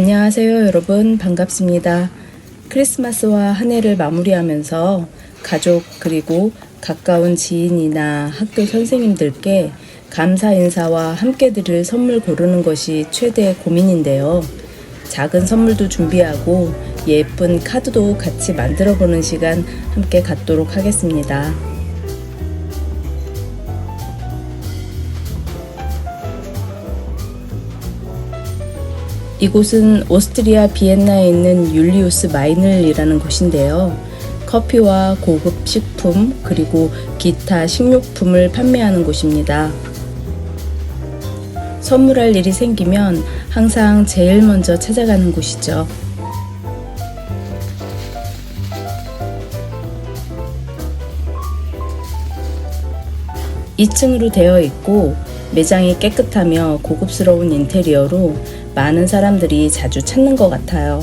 안녕하세요 여러분, 반갑습니다. 크리스마스와 한 해를 마무리하면서 가족 그리고 가까운 지인이나 학교 선생님들께 감사 인사와 함께 드릴 선물 고르는 것이 최대 고민인데요. 작은 선물도 준비하고 예쁜 카드도 같이 만들어 보는 시간 함께 갖도록 하겠습니다. 이곳은 오스트리아 비엔나에 있는 율리우스 마이늘이라는 곳인데요. 커피와 고급 식품 그리고 기타 식료품을 판매하는 곳입니다. 선물할 일이 생기면 항상 제일 먼저 찾아가는 곳이죠. 2층으로 되어 있고 매장이 깨끗하며 고급스러운 인테리어로 많은 사람들이 자주 찾는 것 같아요.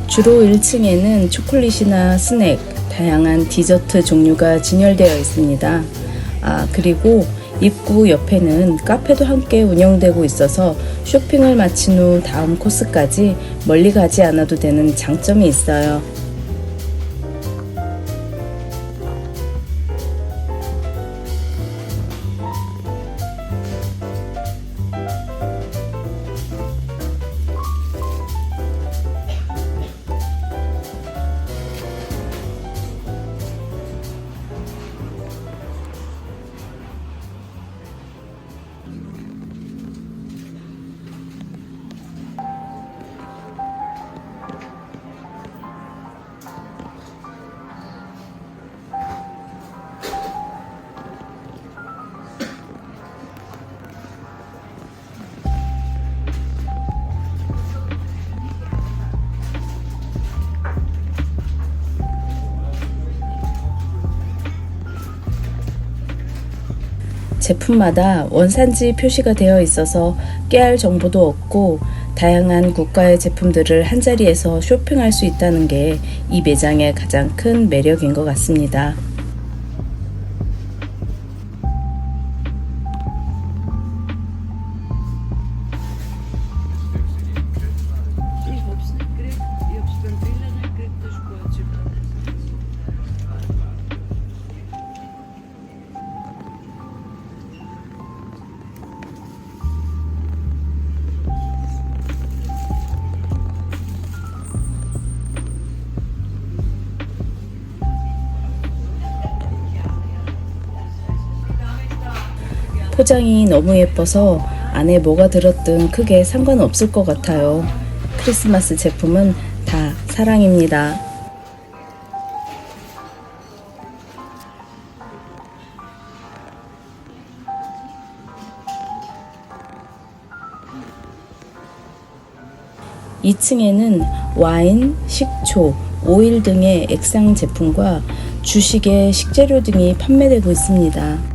주로 1층에는 초콜릿이나 스낵, 다양한 디저트 종류가 진열되어 있습니다. 그리고 입구 옆에는 카페도 함께 운영되고 있어서 쇼핑을 마친 후 다음 코스까지 멀리 가지 않아도 되는 장점이 있어요. 제품마다 원산지 표시가 되어 있어서 깨알 정보도 없고 다양한 국가의 제품들을 한자리에서 쇼핑할 수 있다는 게 이 매장의 가장 큰 매력인 것 같습니다. 포장이 너무 예뻐서 안에 뭐가 들었든 크게 상관없을 것 같아요. 크리스마스 제품은 다 사랑입니다. (2층에는) 와인, 식초, 오일 등의 액상 제품과 주식의 식재료 등이 판매되고 있습니다.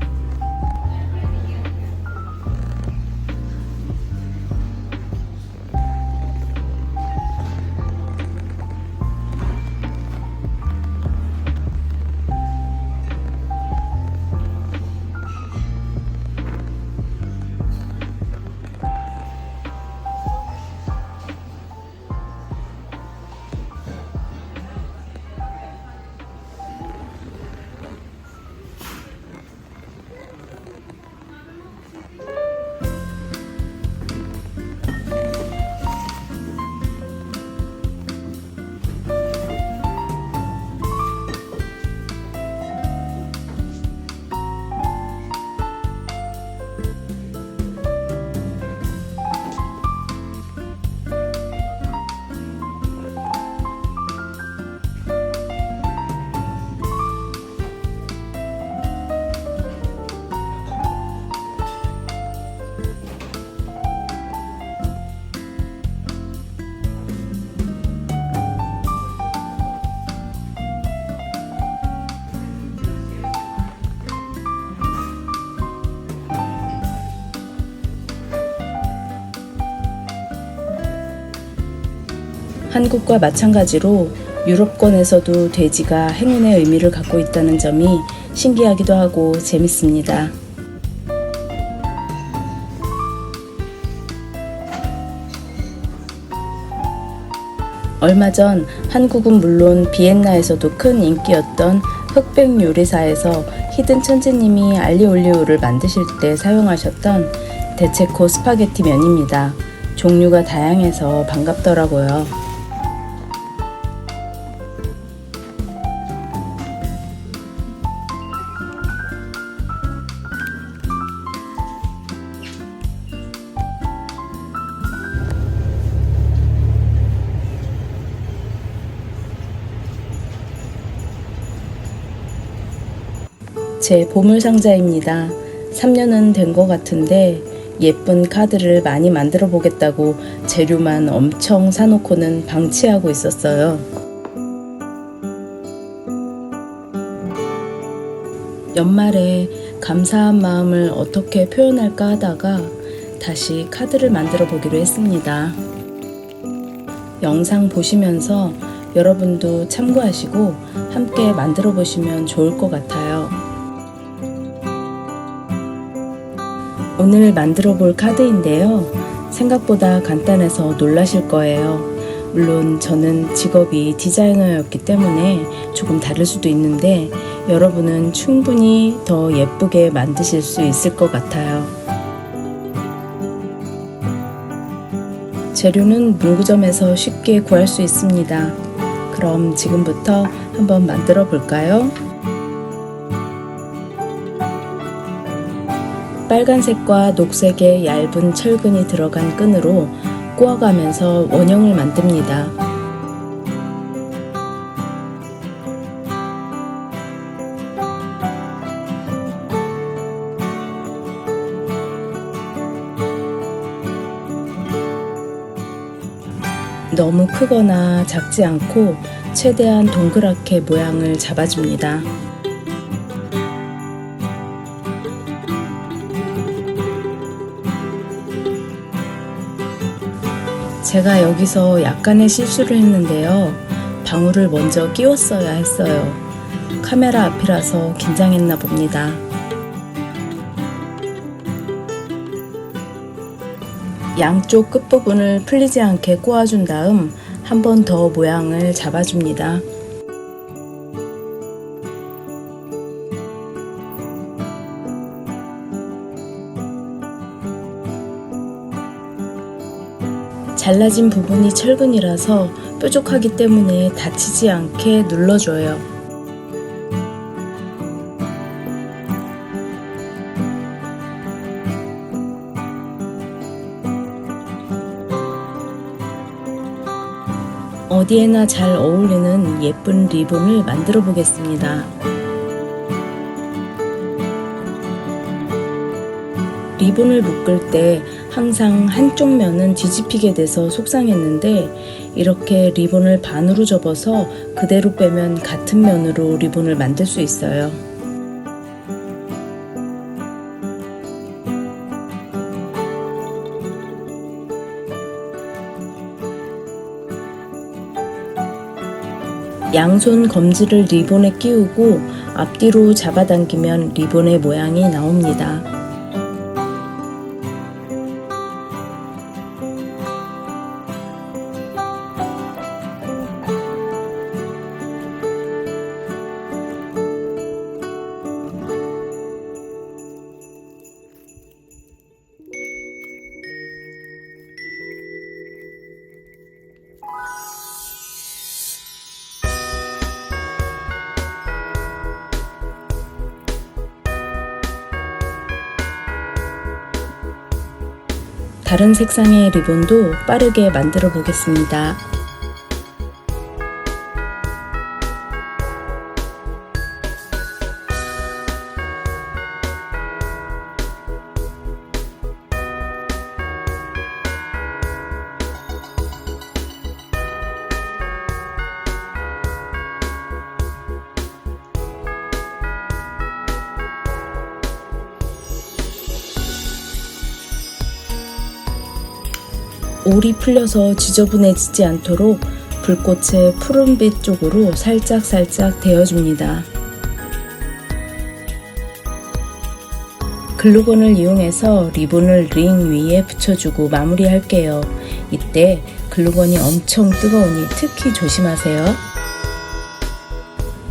한국과 마찬가지로 유럽권에서도 돼지가 행운의 의미를 갖고 있다는 점이 신기하기도 하고 재밌습니다. 얼마 전 한국은 물론 비엔나에서도 큰 인기였던 흑백 요리사에서 히든 천재님이 알리올리오를 만드실 때 사용하셨던 데체코 스파게티 면입니다. 종류가 다양해서 반갑더라고요. 제 보물상자입니다. 3년은 된 것 같은데 예쁜 카드를 많이 만들어 보겠다고 재료만 엄청 사놓고는 방치하고 있었어요. 연말에 감사한 마음을 어떻게 표현할까 하다가 다시 카드를 만들어 보기로 했습니다. 영상 보시면서 여러분도 참고하시고 함께 만들어 보시면 좋을 것 같아요. 오늘 만들어 볼 카드인데요. 생각보다 간단해서 놀라실 거예요. 물론 저는 직업이 디자이너였기 때문에 조금 다를 수도 있는데 여러분은 충분히 더 예쁘게 만드실 수 있을 것 같아요. 재료는 문구점에서 쉽게 구할 수 있습니다. 그럼 지금부터 한번 만들어 볼까요? 빨간색과 녹색의 얇은 철근이 들어간 끈으로 꼬아가면서 원형을 만듭니다. 너무 크거나 작지 않고 최대한 동그랗게 모양을 잡아줍니다. 제가 여기서 약간의 실수를 했는데요. 방울을 먼저 끼웠어야 했어요. 카메라 앞이라서 긴장했나 봅니다. 양쪽 끝부분을 풀리지 않게 꼬아준 다음 한 번 더 모양을 잡아줍니다. 잘라진 부분이 철근이라서 뾰족하기 때문에 다치지 않게 눌러줘요. 어디에나 잘 어울리는 예쁜 리본을 만들어 보겠습니다. 리본을 묶을 때 항상 한쪽 면은 뒤집히게 돼서 속상했는데 이렇게 리본을 반으로 접어서 그대로 빼면 같은 면으로 리본을 만들 수 있어요. 양손 검지를 리본에 끼우고 앞뒤로 잡아당기면 리본의 모양이 나옵니다. 다른 색상의 리본도 빠르게 만들어 보겠습니다. 올이 풀려서 지저분해지지 않도록 불꽃의 푸른빛 쪽으로 살짝 데워줍니다. 글루건을 이용해서 리본을 링 위에 붙여주고 마무리할게요. 이때 글루건이 엄청 뜨거우니 특히 조심하세요.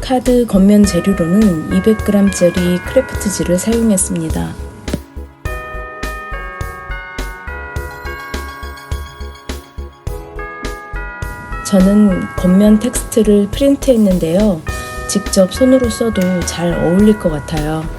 카드 겉면 재료로는 200g짜리 크래프트지를 사용했습니다. 저는 겉면 텍스트를 프린트했는데요. 직접 손으로 써도 잘 어울릴 것 같아요.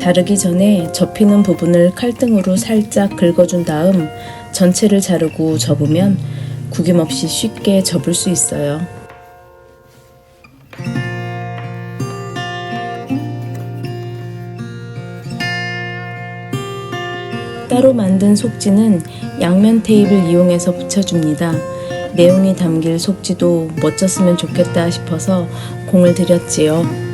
자르기 전에 접히는 부분을 칼등으로 살짝 긁어준 다음 전체를 자르고 접으면 구김없이 쉽게 접을 수 있어요. 따로 만든 속지는 양면 테이프를 이용해서 붙여줍니다. 내용이 담길 속지도 멋졌으면 좋겠다 싶어서 공을 들였지요.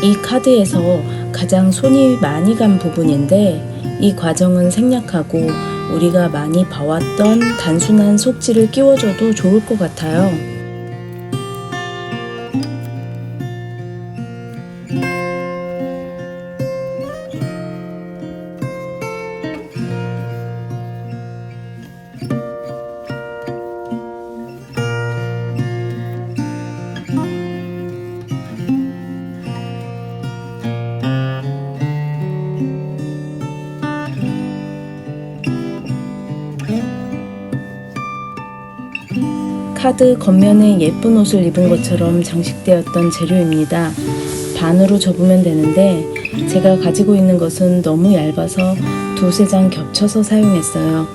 이 카드에서 가장 손이 많이 간 부분인데 이 과정은 생략하고 우리가 많이 봐왔던 단순한 속지를 끼워줘도 좋을 것 같아요. 카드 겉면에 예쁜 옷을 입은 것처럼 장식되었던 재료입니다. 반으로 접으면 되는데 제가 가지고 있는 것은 너무 얇아서 두세 장 겹쳐서 사용했어요.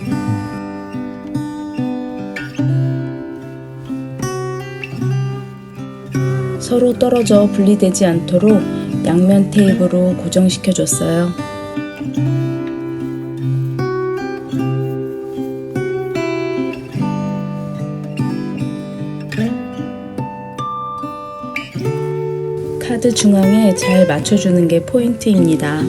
서로 떨어져 분리되지 않도록 양면 테이프로 고정시켜 줬어요. 카드 중앙에 잘 맞춰주는 게 포인트입니다.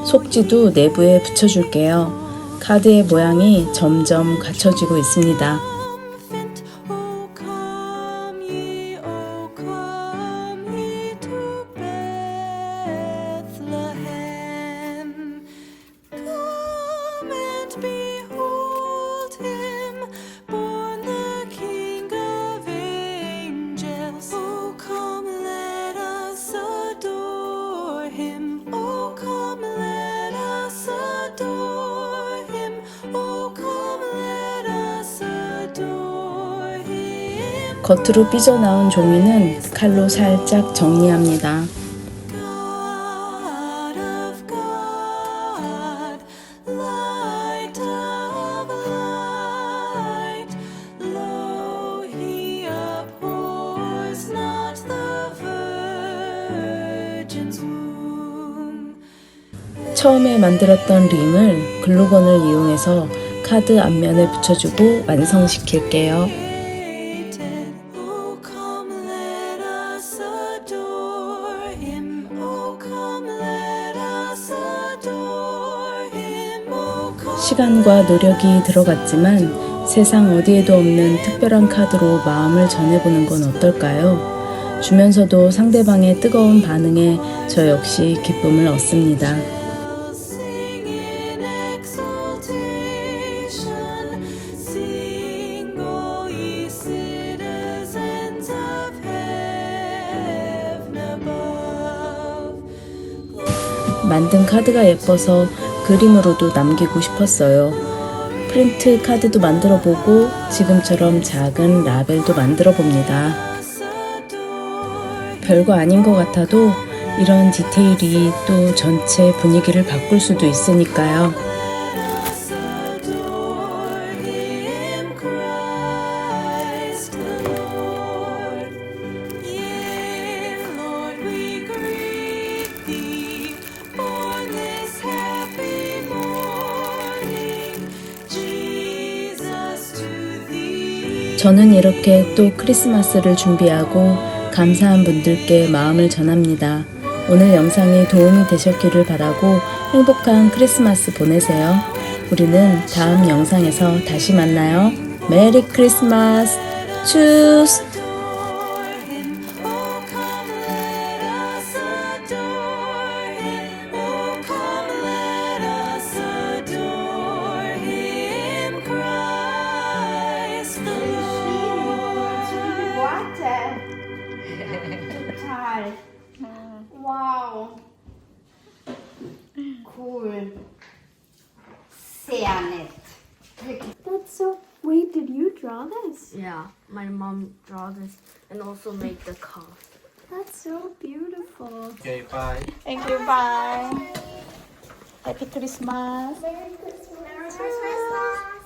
속지도 내부에 붙여줄게요. 카드의 모양이 점점 갖춰지고 있습니다. 겉으로 삐져나온 종이는 칼로 살짝 정리합니다. 처음에 만들었던 링을 글루건을 이용해서 카드 앞면에 붙여주고 완성시킬게요. 시간과 노력이 들어갔지만 세상 어디에도 없는 특별한 카드로 마음을 전해보는 건 어떨까요? 주면서도 상대방의 뜨거운 반응에 저 역시 기쁨을 얻습니다. 만든 카드가 예뻐서 그림으로도 남기고 싶었어요. 프린트 카드도 만들어 보고 지금처럼 작은 라벨도 만들어 봅니다. 별거 아닌 것 같아도 이런 디테일이 또 전체 분위기를 바꿀 수도 있으니까요. 저는 이렇게 또 크리스마스를 준비하고 감사한 분들께 마음을 전합니다. 오늘 영상이 도움이 되셨기를 바라고 행복한 크리스마스 보내세요. 우리는 다음 영상에서 다시 만나요. 메리 크리스마스! 추스! Total. Wow. Cool. Sehr nett. That's so. Wait, did you draw this? Yeah, my mom draw this and also make the car. That's so beautiful. Okay, bye. Thank you. Bye. Happy Christmas. Merry Christmas.